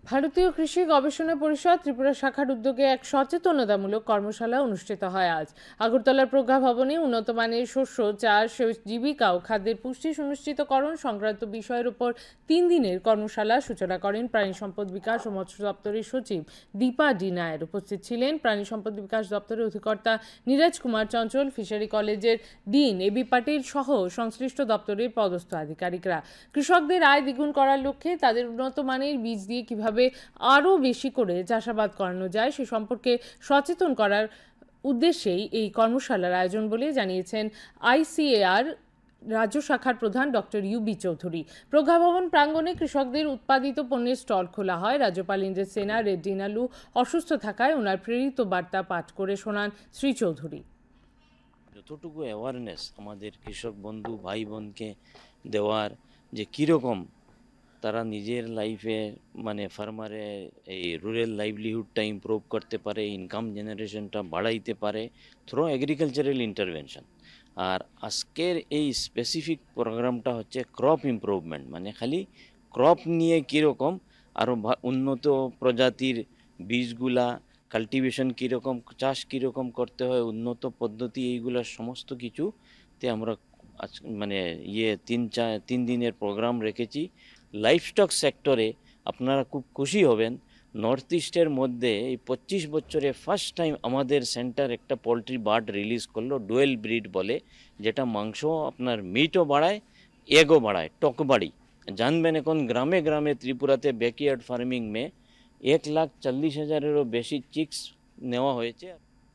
ভারতীয় কৃষি গবেষণা পরিষদ ত্রিপুরা শাখার উদ্যোগে এক সচেতনতামূলক কর্মশালা অনুষ্ঠিত হয় আজ আগরতলার প্রজ্ঞা ভবনে। উন্নত মানের শস্য চাষ, জীবিকা ও খাদ্যের পুষ্টি সুনিশ্চিতকরণ সংক্রান্ত বিষয়ের উপর 3 দিনের কর্মশালা সূচনা করেন প্রাণী সম্পদ বিকাশ ও মৎস্য দপ্তরের সচিব দীপা ডি নায়ার। উপস্থিত ছিলেন প্রাণী সম্পদ বিকাশ দপ্তরের অধিকর্তা নীরজ কুমার চঞ্চল, ফিশারি কলেজের ডিন এবি পাটিল সহ সংশ্লিষ্ট দপ্তরের পদস্থ আধিকারিকরা। কৃষকদের আয় দ্বিগুণ করার লক্ষ্যে তাদের উন্নত মানের বীজ দিয়ে কিভাবে আরও বেশি করে চাষাবাদ করানো যায় সে সম্পর্কে সচেতন করার উদ্দেশ্যেই এই কর্মশালার আয়োজন বলে জানিয়েছেন আইসিএআর রাজ্য শাখার প্রধান ডক্টর ইউবি চৌধুরী। প্রজ্ঞা ভবন প্রাঙ্গণে কৃষকদের উৎপাদিত পণ্যের স্টল খোলা হয়। রাজ্যপাল ইন্দ্র সেনা রেড ডিনালু অসুস্থ থাকায় ওনার প্রেরিত বার্তা পাঠ করে শোনান শ্রী চৌধুরী। যতটুকু অ্যাওয়ারনেস আমাদের কৃষক বন্ধু ভাই বোনকে দেওয়ার, যে কীরকম তারা নিজের লাইফে মানে ফার্মারে এই রুরাল লাইভলিহুডটা ইমপ্রুভ করতে পারে, ইনকাম জেনারেশনটা বাড়াইতে পারে থ্রু এগ্রিকালচারাল ইন্টারভেনশন। আর আজকের এই স্পেসিফিক প্রোগ্রামটা হচ্ছে ক্রপ ইমপ্রুভমেন্ট, মানে খালি ক্রপ নিয়ে কীরকম আরও উন্নত প্রজাতির বীজগুলা, কাল্টিভেশন কীরকম, চাষ কীরকম করতে হয়, উন্নত পদ্ধতি, এইগুলা সমস্ত কিছুতে আমরা আজ মানে 3 দিনের প্রোগ্রাম রেখেছি। লাইভস্টক সেক্টরে আপনারা খুব খুশি হবেন, নর্থ ইস্টের মধ্যে এই 25 বছরে ফার্স্ট টাইম আমাদের সেন্টার একটা পোলট্রি বার্ড রিলিজ করলো, ডুয়েল ব্রিড বলে, যেটা মাংস আপনার মিটও বাড়ায়, এগও বাড়ায়, টকবাড়ি। জানবেন এখন গ্রামে গ্রামে ত্রিপুরাতে ব্যাকইয়ার্ড ফার্মিং মে 1,40,000-এরও বেশি চিক্স নেওয়া হয়েছে।